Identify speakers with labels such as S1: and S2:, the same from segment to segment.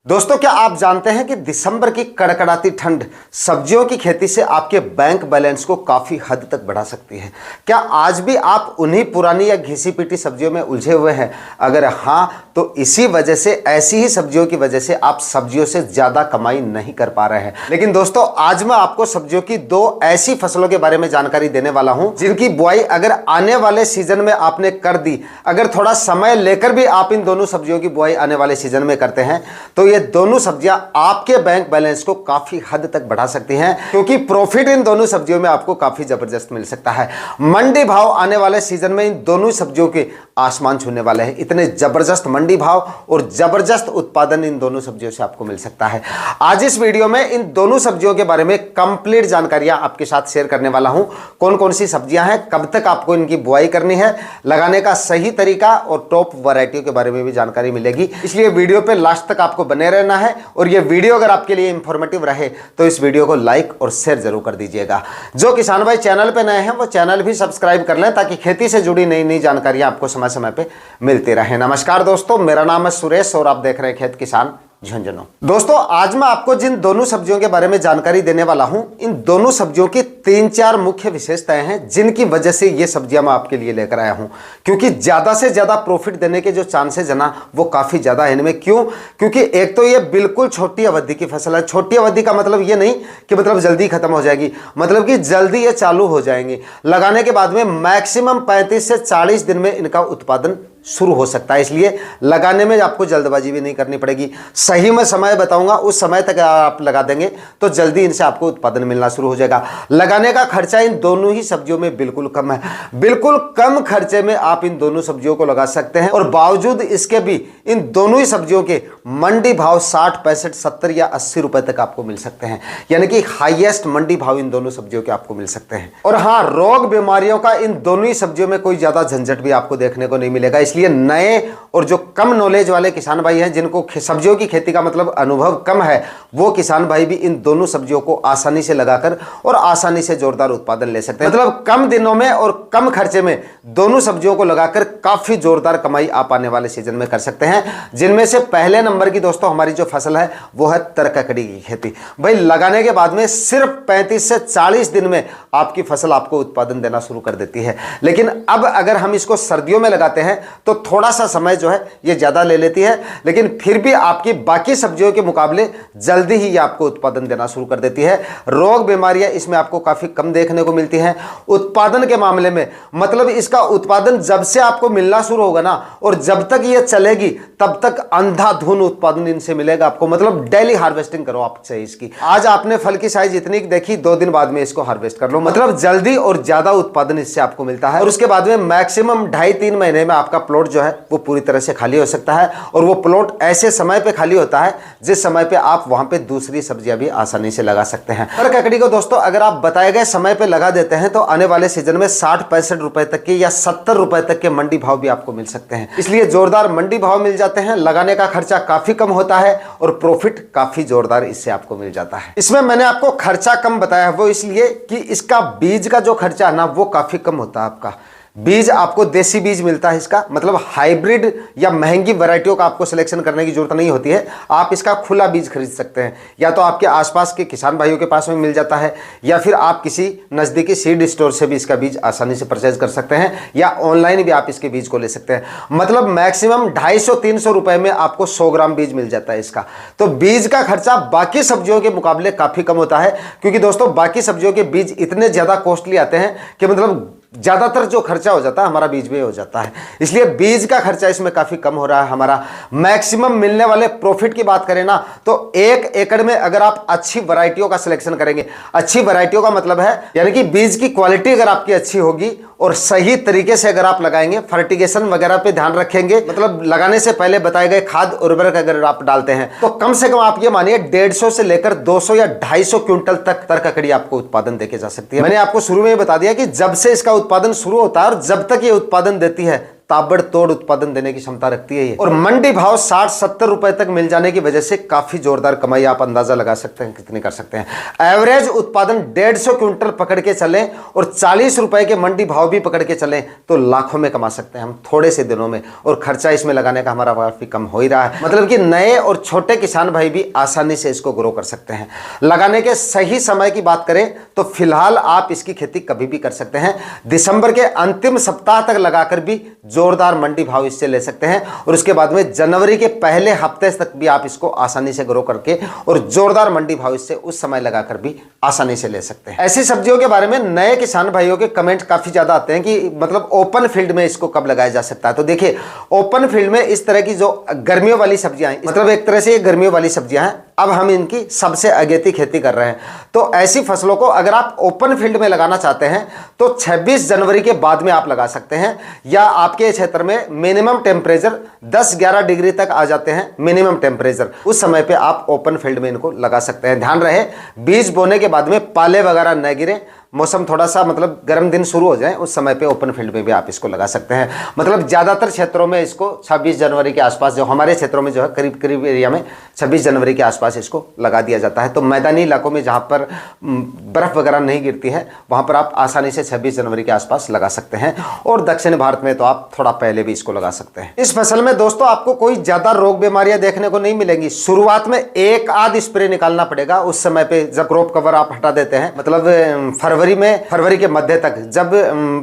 S1: दोस्तों, क्या आप जानते हैं कि दिसंबर की कड़कड़ाती ठंड सब्जियों की खेती से आपके बैंक बैलेंस को काफी हद तक बढ़ा सकती है। क्या आज भी आप उन्हीं पुरानी या घिसी पीटी सब्जियों में उलझे हुए हैं? अगर हाँ, तो इसी वजह से, ऐसी ही सब्जियों की वजह से आप सब्जियों से ज्यादा कमाई नहीं कर पा रहे हैं। लेकिन दोस्तों, आज मैं आपको सब्जियों की दो ऐसी फसलों के बारे में जानकारी देने वाला हूं जिनकी बुआई अगर आने वाले सीजन में आपने कर दी, अगर थोड़ा समय लेकर भी आप इन दोनों सब्जियों की बुआई आने वाले सीजन में करते हैं, तो ये दोनों सब्जियां आपके बैंक बैलेंस को काफी हद तक बढ़ा सकती हैं, क्योंकि प्रॉफिट इन दोनों सब्जियों में आपको काफी जबरदस्त मिल सकता है। मंडी भाव आने वाले सीजन में इन दोनों सब्जियों के आसमान छूने वाले हैं। इतने जबरदस्त मंडी भाव और जबरदस्त उत्पादन इन दोनों सब्जियों से आपको मिल सकता है। आज इस वीडियो में इन दोनों सब्जियों के बारे में कंप्लीट जानकारियां आपके साथ शेयर करने वाला हूं। कौन कौन सी सब्जियां हैं, कब तक आपको इनकी बुआई करनी है, लगाने का सही तरीका और टॉप वैरायटियों के बारे में भी जानकारी मिलेगी। इसलिए वीडियो पे लास्ट तक आपको बने रहना है। और ये वीडियो अगर आपके लिए इंफॉर्मेटिव रहे तो इस वीडियो को लाइक और शेयर जरूर कर दीजिएगा। जो किसान भाई चैनल पे नए हैं वो चैनल भी सब्सक्राइब कर लें, ताकि खेती से जुड़ी नई नई जानकारियां आपको समय समय पे मिलती रहे। नमस्कार दोस्तों, मेरा नाम है सुरेश और आप देख रहे हैं खेत किसान झुंझुनू। दोस्तों, आज मैं आपको जिन दोनों सब्जियों के बारे में जानकारी देने वाला हूं, इन दोनों सब्जियों की 3-4 मुख्य विशेषताएं हैं जिनकी वजह से ये सब्जियां मैं आपके लिए लेकर आया हूं। क्योंकि ज्यादा से ज्यादा प्रॉफिट देने के जो चांसेस है ना, वो काफी ज्यादा है इनमें। क्यों? क्योंकि एक तो ये बिल्कुल छोटी अवधि की फसल है। छोटी अवधि का मतलब ये नहीं कि मतलब जल्दी खत्म हो जाएगी, मतलब कि जल्दी ये चालू हो जाएंगी। लगाने के बाद में मैक्सिमम 35 से 40 दिन में इनका उत्पादन शुरू हो सकता है। इसलिए लगाने में आपको जल्दबाजी भी नहीं करनी पड़ेगी। सही मैं समय बताऊंगा, उस समय तक आप लगा देंगे तो जल्दी इनसे आपको उत्पादन मिलना शुरू हो जाएगा। लगाने का खर्चा इन दोनों ही सब्जियों में बिल्कुल कम है। बिल्कुल कम खर्चे में आप इन दोनों सब्जियों को लगा सकते हैं। और बावजूद इसके भी इन दोनों ही सब्जियों के मंडी भाव 60, 65, 70 या 80 रुपए तक आपको मिल सकते हैं। यानी कि हाईएस्ट मंडी भाव इन दोनों सब्जियों के आपको मिल सकते हैं। और हाँ, रोग बीमारियों का इन दोनों ही सब्जियों में कोई ज्यादा झंझट भी आपको देखने को नहीं मिलेगा। इसलिए नए और जो कम नॉलेज वाले किसान भाई हैं, जिनको सब्जियों की खेती का मतलब अनुभव कम है, वो किसान भाई भी इन दोनों सब्जियों को आसानी से लगाकर और आसानी से जोरदार उत्पादन ले सकते हैं। मतलब कम दिनों में और कम खर्चे में दोनों सब्जियों को लगाकर काफी जोरदार कमाई आप आने वाले सीजन में कर सकते हैं। जिनमें से पहले नंबर की दोस्तों हमारी जो फसल है वो है तरककड़ी की खेती। भाई, लगाने के बाद में सिर्फ 35 से 40 दिन में आपकी फसल आपको उत्पादन देना शुरू कर देती है। लेकिन अब अगर हम इसको सर्दियों में लगाते हैं तो थोड़ा सा समय जो है ये ज्यादा ले लेती है, लेकिन फिर भी आपकी बाकी सब्जियों के मुकाबले जल्दी ही ये आपको उत्पादन देना शुरू कर देती है। रोग बीमारियां इसमें आपको काफी कम देखने को मिलती हैं। उत्पादन के मामले में मतलब इसका उत्पादन जब से आपको मिलना शुरू होगा ना, और जब तक ये चलेगी तब तक अंधाधुन उत्पादन इनसे मिलेगा आपको। मतलब डेली हार्वेस्टिंग करो आपसे इसकी। आज आपने फल की साइज इतनी देखी, 2 दिन बाद में इसको हार्वेस्ट कर लो। मतलब जल्दी और ज्यादा उत्पादन इससे आपको मिलता है। और उसके बाद में मैक्सिमम 2.5-3 महीने में आपका प्लॉट जो है वो पूरी तरह से खाली हो सकता है। और वो प्लॉट ऐसे समय पे खाली होता है जिस समय पे आप वहां पे दूसरी सब्जियां भी आसानी से लगा सकते हैं। तरककड़ी को दोस्तों अगर आप बताए गए समय पे लगा देते हैं तो आने वाले सीजन में 60-65 रुपए तक के या 70 रुपए तक के मंडी भाव भी आपको मिल सकते हैं। इसलिए जोरदार मंडी भाव मिल जाते हैं, लगाने का खर्चा काफी कम होता है और प्रॉफिट काफी जोरदार इससे आपको मिल जाता है। इसमें मैंने आपको खर्चा कम बताया, वो इसलिए कि इसका बीज का जो खर्चा है ना वो काफी कम होता है। आपका बीज आपको देसी बीज मिलता है इसका, मतलब हाइब्रिड या महंगी वैरायटियों का आपको सिलेक्शन करने की जरूरत नहीं होती है। आप इसका खुला बीज खरीद सकते हैं, या तो आपके आसपास के किसान भाइयों के पास में मिल जाता है, या फिर आप किसी नज़दीकी सीड स्टोर से भी इसका बीज आसानी से परचेज कर सकते हैं, या ऑनलाइन भी आप इसके बीज को ले सकते हैं। मतलब मैक्सिमम 250-300 रुपए में आपको 100 ग्राम बीज मिल जाता है इसका। तो बीज का खर्चा बाकी सब्जियों के मुकाबले काफ़ी कम होता है, क्योंकि दोस्तों बाकी सब्जियों के बीज इतने ज़्यादा कॉस्टली आते हैं कि मतलब ज्यादातर जो खर्चा हो जाता है हमारा बीज में हो जाता है। इसलिए बीज का खर्चा इसमें काफी कम हो रहा है हमारा। मैक्सिमम मिलने वाले प्रॉफिट की बात करें ना, तो 1 एकड़ में अगर आप अच्छी वैरायटियों का सिलेक्शन करेंगे, अच्छी वैरायटियों का मतलब है यानी कि बीज की क्वालिटी अगर आपकी अच्छी होगी और सही तरीके से अगर आप लगाएंगे, फर्टिगेशन वगैरह पे ध्यान रखेंगे, मतलब लगाने से पहले बताए गए खाद उर्वरक अगर आप डालते हैं, तो कम से कम आप ये मानिए 150 से लेकर 200 या 250 क्विंटल तक तरककड़ी आपको उत्पादन देके जा सकती है। मैंने आपको शुरू में बता दिया कि जब से इसका उत्पादन शुरू होता है और जब तक ये उत्पादन देती है ताबड़तोड़ उत्पादन देने की क्षमता रखती है ये। और मंडी भाव 60-70 रुपए तक मिल जाने की वजह से काफी जोरदार कमाई आप अंदाजा लगा सकते हैं कितनी कर सकते हैं। एवरेज उत्पादन 150 क्विंटल पकड़ के चले और 40 रुपए के मंडी भाव भी पकड़ के चले तो लाखों में कमा सकते हैं हम थोड़े से दिनों में, और खर्चा इसमें लगाने का हमारा काफी कम हो ही रहा है। मतलब कि नए और छोटे किसान भाई भी आसानी से इसको ग्रो कर सकते हैं। लगाने के सही समय की बात करें तो फिलहाल आप इसकी खेती कभी भी कर सकते हैं। दिसंबर के अंतिम सप्ताह तक लगाकर भी जोरदार मंडी भाव इससे ले सकते हैं, और उसके बाद में जनवरी के पहले हफ्ते तक भी आप इसको आसानी से ग्रो करके और जोरदार मंडी भाव इससे उस समय लगाकर भी आसानी से ले सकते हैं। ऐसी सब्जियों के बारे में नए किसान भाइयों के कमेंट काफी ज्यादा आते हैं कि मतलब ओपन फील्ड में इसको कब लगाया जा सकता है। तो देखिए, ओपन फील्ड में इस तरह की जो गर्मियों वाली सब्जियां हैं, मतलब एक तरह से ये गर्मियों वाली सब्जियां हैं, अब हम इनकी सबसे अगेती खेती कर रहे हैं। तो ऐसी फसलों को अगर आप ओपन फील्ड में लगाना चाहते हैं तो 26 जनवरी के बाद में आप लगा सकते हैं, या आपके क्षेत्र में मिनिमम टेम्परेचर 10-11 डिग्री तक आ जाते हैं मिनिमम टेम्परेचर, उस समय पे आप ओपन फील्ड में इनको लगा सकते हैं। ध्यान रहे बीज बोने के बाद में पाले वगैरह न गिरे, मौसम थोड़ा सा मतलब गर्म दिन शुरू हो जाए उस समय पे ओपन फील्ड में भी आप इसको लगा सकते हैं। मतलब ज़्यादातर क्षेत्रों में इसको 26 जनवरी के आसपास, जो हमारे क्षेत्रों में जो है करीब करीब एरिया में 26 जनवरी के आसपास इसको लगा दिया जाता है। तो मैदानी इलाकों में जहाँ पर बर्फ़ वगैरह नहीं गिरती है वहाँ पर आप आसानी से 26 जनवरी के आसपास लगा सकते हैं, और दक्षिण भारत में तो आप थोड़ा पहले भी इसको लगा सकते हैं। इस फसल में दोस्तों आपको कोई ज़्यादा रोग बीमारियाँ देखने को नहीं मिलेंगी। शुरुआत में एक आध स्प्रे निकालना पड़ेगा उस समय पे जब क्रॉप कवर आप हटा देते हैं, मतलब फरवरी के मध्य तक जब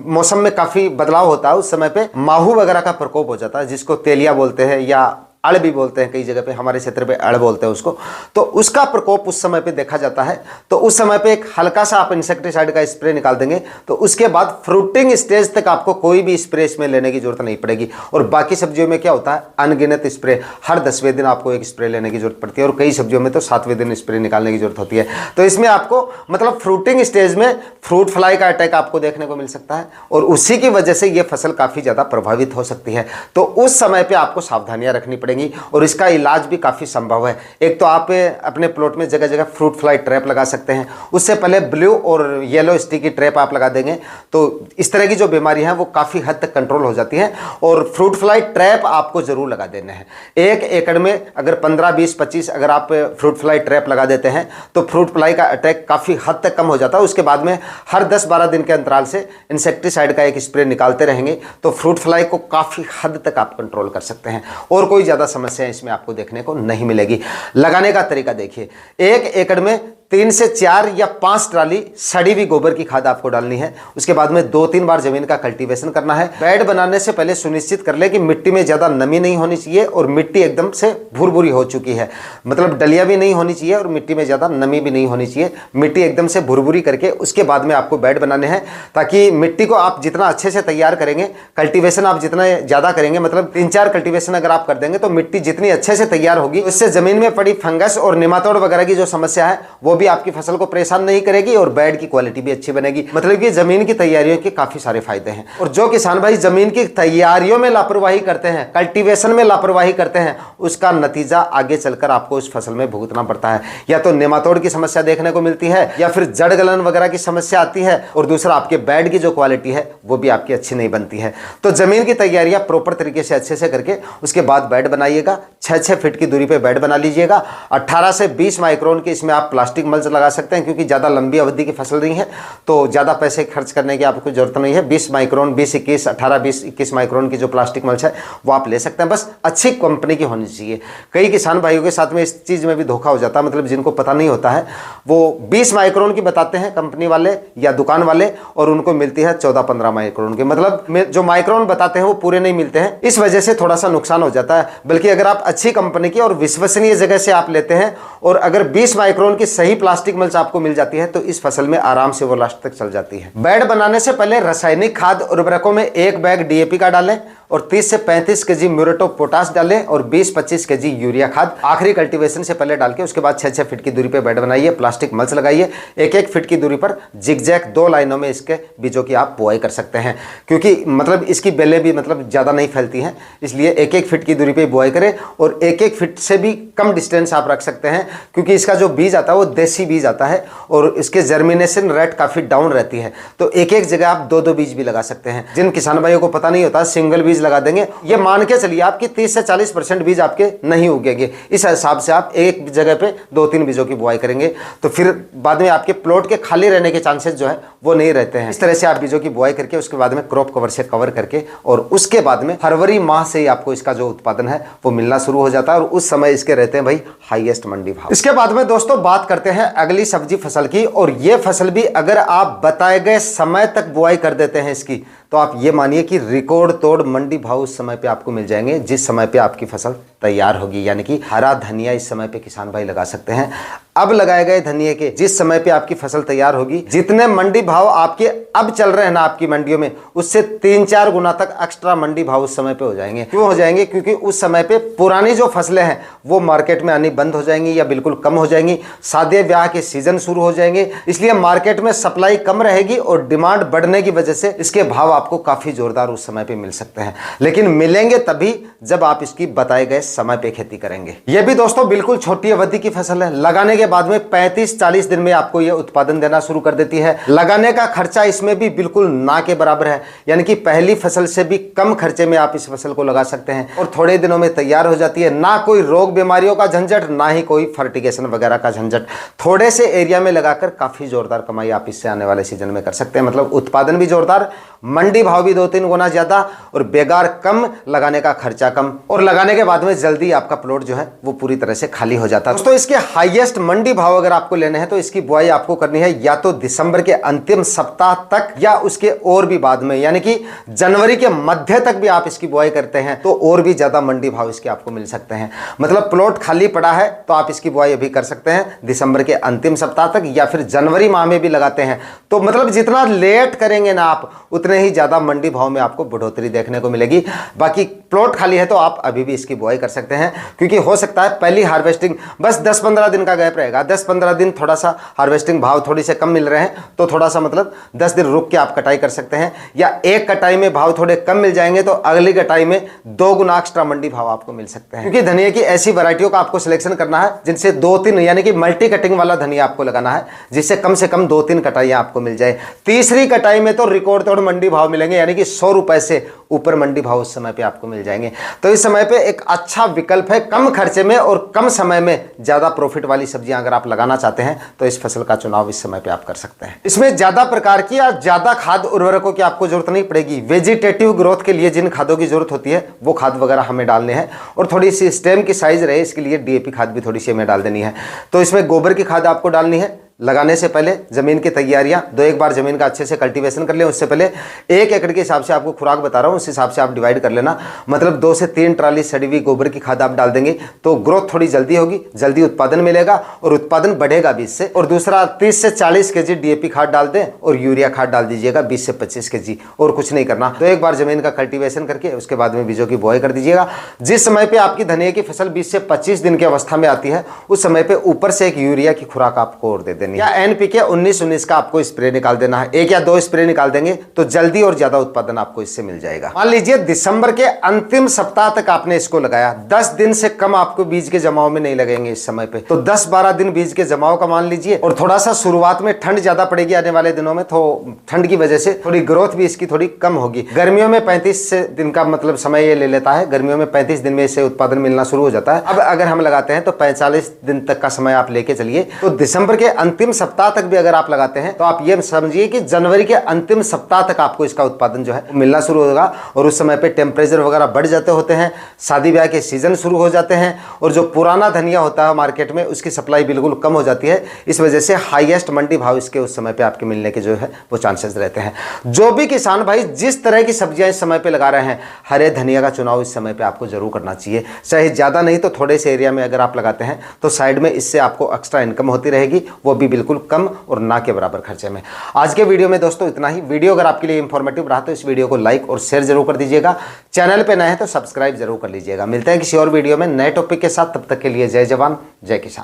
S1: मौसम में काफी बदलाव होता है उस समय पे माहू वगैरह का प्रकोप हो जाता है, जिसको तेलिया बोलते हैं या अड़ भी बोलते हैं, कई जगह पे हमारे क्षेत्र पे अड़ बोलते हैं उसको। तो उसका प्रकोप उस समय पे देखा जाता है। तो उस समय पे एक हल्का सा आप इंसेक्टिसाइड का स्प्रे निकाल देंगे तो उसके बाद फ्रूटिंग स्टेज तक आपको कोई भी स्प्रे इसमें लेने की जरूरत नहीं पड़ेगी। और बाकी सब्जियों में क्या होता है, अनगिनत स्प्रे, हर 10वें दिन आपको एक स्प्रे लेने की जरूरत पड़ती है, और कई सब्जियों में तो 7वें दिन स्प्रे निकालने की जरूरत होती है। तो इसमें आपको मतलब फ्रूटिंग स्टेज में फ्रूट फ्लाई का अटैक आपको देखने को मिल सकता है, और उसी की वजह से ये फसल काफ़ी ज़्यादा प्रभावित हो सकती है। तो उस समय पर आपको सावधानियाँ रखनी पड़ेंगी, और इसका इलाज भी काफ़ी संभव है। एक तो आप अपने प्लॉट में जगह जगह फ्रूट फ्लाई ट्रैप लगा सकते हैं, उससे पहले ब्लू और येलो स्टिकी ट्रैप आप लगा देंगे तो इस तरह की जो बीमारी है वो काफ़ी हद तक कंट्रोल हो जाती है। और फ्रूट फ्लाई ट्रैप आपको ज़रूर लगा देने हैं। 1 एकड़ में अगर 15, 20, 25 अगर आप फ्रूट फ्लाई ट्रैप लगा देते हैं तो फ्रूट फ्लाई का अटैक काफ़ी हद तक कम हो जाता है। उसके बाद में हर 10-12 दिन के अंतराल से इंसेक्टिसाइड का एक स्प्रे निकालते रहेंगे तो फ्रूट फ्लाई को काफ़ी हद तक आप कंट्रोल कर सकते हैं, और कोई ज़्यादा समस्या इसमें आपको देखने को नहीं मिलेगी। लगाने का तरीका देखिए, 1 एकड़ में 3 से 4 या 5 ट्राली सड़ी हुई गोबर की खाद आपको डालनी है। उसके बाद में 2-3 बार जमीन का कल्टीवेशन करना है। बेड बनाने से पहले सुनिश्चित कर ले कि मिट्टी में ज़्यादा नमी नहीं होनी चाहिए और मिट्टी एकदम से भुरभुरी हो चुकी है, मतलब डलिया भी नहीं होनी चाहिए और मिट्टी में ज़्यादा नमी भी नहीं होनी चाहिए। मिट्टी एकदम से भुरभुरी करके उसके बाद में आपको बेड बनाने हैं, ताकि मिट्टी को आप जितना अच्छे से तैयार करेंगे, कल्टीवेशन आप जितना ज़्यादा करेंगे, मतलब 3-4 कल्टीवेशन अगर आप कर देंगे तो मिट्टी जितनी अच्छे से तैयार होगी उससे ज़मीन में पड़ी फंगस और निमातोड वगैरह की जो समस्या है वो भी आपकी फसल को परेशान नहीं करेगी, और बेड की क्वालिटी भी अच्छी बनेगी। मतलब कि जमीन की तैयारियों के काफी सारे फायदे हैं। और जो किसान भाई जमीन की तैयारियों में लापरवाही करते हैं, कल्टीवेशन में लापरवाही करते हैं, उसका नतीजा आगे चलकर आपको उस फसल में भुगतना पड़ता है। या तो नेमातोड की समस्या देखने को मिलती है, या फिर जड़ गलन वगैरह की समस्या आती है, और दूसरा आपके बेड की जो क्वालिटी है वो भी आपकी अच्छी नहीं बनती है। तो जमीन की तैयारियां प्रॉपर तरीके से अच्छे से करके उसके बाद बेड बनाइएगा। 6-6 फीट की दूरी पे बेड बना लीजिएगा। 18 से 20 माइक्रोन के इसमें आप प्लास्टिक मल्च लगा सकते हैं, क्योंकि ज़्यादा लंबी अवधि की फसल नहीं है तो ज़्यादा पैसे खर्च करने की आपको जरूरत नहीं है। 20 माइक्रोन, 20-21, 18-20-21 माइक्रोन की जो प्लास्टिक मल्च है वो आप ले सकते हैं, बस अच्छी कंपनी की होनी चाहिए। कई किसान भाइयों के साथ में इस चीज़ में भी धोखा हो जाता है, मतलब जिनको पता नहीं होता है वो 20 माइक्रोन की बताते हैं कंपनी वाले या दुकान वाले, और उनको मिलती है 14-15 माइक्रोन की, मतलब जो माइक्रोन बताते हैं वो पूरे नहीं मिलते हैं। इस वजह से थोड़ा सा नुकसान हो जाता है। बल्कि अगर आप अच्छी कंपनी की और विश्वसनीय जगह से आप लेते हैं, और अगर 20 माइक्रोन की सही प्लास्टिक मल्च आपको मिल जाती है तो इस फसल में आराम से वो लास्ट तक चल जाती है। बेड बनाने से पहले रासायनिक खाद उर्वरकों में 1 बैग डीएपी का डालें, और 30 से 35 केजी म्यूरेट ऑफ पोटाश डालें, और 20-25 केजी यूरिया खाद आखिरी कल्टीवेशन से पहले डाल के उसके बाद 6-6 फीट की दूरी पे बेड बनाइए। प्लास्टिक मल्च लगाइए। 1-1 फीट की दूरी पर जिगजैग 2 लाइनों में इसके बीजों की आप बुआई कर सकते हैं, क्योंकि मतलब इसकी बेलें भी मतलब ज़्यादा नहीं फैलती हैं, इसलिए 1-1 फीट की दूरी पर बुआई करें। और 1-1 फीट से भी कम डिस्टेंस आप रख सकते हैं, क्योंकि इसका जो बीज आता है वो देसी बीज आता है और इसके जर्मिनेशन रेट काफ़ी डाउन रहती है। तो 1-1 जगह आप 2-2 बीज भी लगा सकते हैं। जिन किसान भाइयों को पता नहीं होता सिंगल बीज लगा देंगे, ये मान के चलिए आपकी 30 से 40% बीज आपके नहीं उगेंगे। इस हिसाब से आप एक जगह पे 2-3 बीजों की बुआई करेंगे तो फिर बाद में आपके प्लॉट के खाली रहने के चांसेस जो है वो नहीं रहते हैं। इस तरह से आप बीजों की बुआई करके उसके बाद में क्रॉप कवर से कवर करके और उसके बाद में फरवरी माह से ही आपको इसका जो उत्पादन है वो मिलना शुरू हो जाता है और उस समय इसके रहते हैं भाई हाईएस्ट मंडी भाव। इसके बाद में दोस्तों बात करते हैं अगली सब्जी फसल की, और ये फसल भी अगर आप बताए गए समय तक बुआई कर देते हैं इसकी तो आप ये मानिए कि रिकॉर्ड तोड़ मंडी भाव उस समय पे आपको मिल जाएंगे जिस समय पे आपकी फसल तैयार होगी। यानी कि हरा धनिया इस समय पे किसान भाई लगा सकते हैं। अब लगाए गए धनिये के जिस समय पे आपकी फसल तैयार होगी, जितने मंडी भाव आपके अब चल रहे हैं ना आपकी मंडियों में, उससे 3-4 गुना तक एक्स्ट्रा मंडी भाव उस समय पे हो जाएंगे। क्यों हो जाएंगे? क्योंकि उस समय पे पुरानी जो फसलें हैं वो मार्केट में आनी बंद हो जाएंगी या बिल्कुल कम हो जाएंगी। शादी ब्याह के सीजन शुरू हो जाएंगे, इसलिए मार्केट में सप्लाई कम रहेगी और डिमांड बढ़ने की वजह से इसके भाव आपको काफी जोरदार उस समय पे मिल सकते हैं। लेकिन मिलेंगे तभी जब आप इसकी बताए गए समय पे खेती करेंगे। यह भी दोस्तों बिल्कुल छोटी अवधि की फसल है। लगाने के बाद में 35-40 दिन में आपको यह उत्पादन देना शुरू कर देती है। लगाने का खर्चा इसमें भी बिल्कुल ना के बराबर है, यानी कि पहली फसल से भी कम खर्चे में आप इस फसल को लगा सकते हैं और थोड़े दिनों में तैयार हो जाती है। ना कोई रोग बीमारियों का झंझट, ना ही कोई फर्टिगेशन वगैरह का झंझट। थोड़े से एरिया में लगाकर काफी जोरदार कमाई आप इससे आने वाले सीजन में कर सकते हैं। मतलब उत्पादन भी जोरदार, मंडी भाव भी 2-3 गुना ज्यादा और बेकार कम, लगाने का खर्चा कम, और लगाने के बाद में जल्दी आपका प्लॉट जो है वो पूरी तरह से खाली हो जाता है। दोस्तों इसके हाईएस्ट मंडी भाव अगर आपको लेने हैं तो इसकी बुआई आपको करनी है या तो दिसंबर के अंतिम सप्ताह तक या उसके और भी बाद में, यानी कि जनवरी के मध्य तक भी आप इसकी बुआई करते हैं तो और भी ज्यादा मंडी भाव इसके आपको मिल सकते हैं। मतलब प्लॉट खाली पड़ा है तो आप इसकी बुआई अभी कर सकते हैं दिसंबर के अंतिम सप्ताह तक, या फिर जनवरी माह में भी लगाते हैं तो मतलब जितना लेट करेंगे ना आप उतने ही ज्यादा मंडी भाव में आपको बढ़ोतरी देखने को मिलेगी। बाकी प्लॉट खाली है तो आप अभी भी इसकी बुआई कर सकते हैं, क्योंकि हो सकता है पहली हार्वेस्टिंग बस 10-15 दिन का गैप रहेगा। 10-15 दिन थोड़ा सा हार्वेस्टिंग भाव थोड़ी से कम मिल रहे हैं तो थोड़ा सा मतलब 10 दिन रुक के आप कटाई कर सकते हैं, या एक कटाई में भाव थोड़े कम मिल जाएंगे तो अगली कटाई में 2 गुना एक्स्ट्रा मंडी भाव आपको मिल सकते हैं। क्योंकि धनिया की ऐसी वैरायटियों का आपको सिलेक्शन करना है जिनसे 2-3 यानी कि मल्टी कटिंग वाला धनिया आपको लगाना है, जिससे कम से कम 2-3 कटाइयां आपको मिल जाए। तीसरी कटाई में तो रिकॉर्ड तोड़ मंडी भाव मिलेंगे, यानी कि 100 रुपए से ऊपर मंडी भाव उस समय पे आपको मिल जाएंगे। तो इस समय पे एक अच्छा विकल्प है, कम खर्चे में और कम समय में ज्यादा प्रॉफिट वाली सब्जियां अगर आप लगाना चाहते हैं तो इस फसल का चुनाव इस समय पे आप कर सकते हैं। इसमें ज्यादा प्रकार की या ज्यादा खाद उर्वरकों की आपको जरूरत नहीं पड़ेगी। वेजिटेटिव ग्रोथ के लिए जिन खादों की जरूरत होती है वो खाद वगैरह हमें डालने हैं, और थोड़ी सी स्टेम की साइज रहे इसके लिए डीएपी खाद भी थोड़ी सी हमें डाल देनी है। तो इसमें गोबर की खाद आपको डालनी है। लगाने से पहले जमीन की तैयारियां, 2-1 बार जमीन का अच्छे से कल्टीवेशन कर लें। उससे पहले 1 एकड़ के हिसाब से आपको खुराक बता रहा हूं, उस हिसाब से आप डिवाइड कर लेना। मतलब 2 से 3 ट्राली सड़ी हुई गोबर की खाद आप डाल देंगे तो ग्रोथ थोड़ी जल्दी होगी, जल्दी उत्पादन मिलेगा और उत्पादन बढ़ेगा भी इससे। और दूसरा 30 से 40 केजी डीएपी खाद डाल दें और यूरिया खाद डाल दीजिएगा 20 से 25 केजी, और कुछ नहीं करना। तो 1 बार जमीन का कल्टीवेशन करके उसके बाद में बीजों की बुआई कर दीजिएगा। जिस समय पे आपकी धनिया की फसल 20 से 25 दिन की अवस्था में आती है उस समय पे ऊपर से एक यूरिया की खुराक आपको और दे देनी है, या एनपीके 19-19 का आपको स्प्रे निकाल देना है। 1 या 2 स्प्रे निकाल देंगे तो जल्दी और ज्यादा उत्पादन आपको इससे मिल जाएगा। मान लीजिए दिसंबर के अंतिम सप्ताह तक आपने इसको लगाया, 10 दिन से कम आपको बीज के जमाव में नहीं लगेंगे इस समय पे, तो 10-12 दिन बीज के जमाव का मान लीजिए। और थोड़ा सा शुरुआत में ठंड ज्यादा पड़ेगी आने वाले दिनों में, तो ठंड की वजह से थोड़ी ग्रोथ भी इसकी थोड़ी कम होगी। गर्मियों में 35 दिन का मतलब समय ये ले लेता है, गर्मियों में 35 दिन में इससे उत्पादन मिलना शुरू हो जाता है। अब अगर हम लगाते हैं तो 45 दिन तक का समय आप लेके चलिए, तो दिसंबर के अंतिम सप्ताह तक भी अगर आप लगाते हैं तो आप ये समझिए कि जनवरी के अंतिम सप्ताह तक आपको इसका उत्पादन जो है मिलना शुरू होगा। और उस समय पे टेम्परेचर वगैरह बढ़ जाते होते हैं, शादी ब्याह के सीजन शुरू हो जाते हैं, और जो पुराना धनिया होता है मार्केट में उसकी सप्लाई बिल्कुल कम हो जाती है। इस वजह से हाईएस्ट मंडी भाव इसके उस समय पे आपके मिलने के जो है वो चांसेस रहते हैं। जो भी किसान भाई जिस तरह की सब्जियां इस समय पे लगा रहे हैं, हरे धनिया का चुनाव इस समय पे आपको जरूर करना चाहिए। चाहे ज्यादा नहीं तो थोड़े से एरिया में अगर आप लगाते हैं तो साइड में इससे आपको एक्स्ट्रा इनकम होती रहेगी, वो भी बिल्कुल कम और ना के बराबर खर्चे में। आज के वीडियो में दोस्तों इतना ही। वीडियो अगर आपके लिए इंफॉर्मेटिव रहा तो इस वीडियो को लाइक और शेयर जरूर कर दीजिएगा। चैनल पे नए हैं तो सब्सक्राइब जरूर कर लीजिएगा। मिलते हैं किसी और वीडियो में नए टॉपिक के साथ, तब तक के लिए जय जवान जय किसान।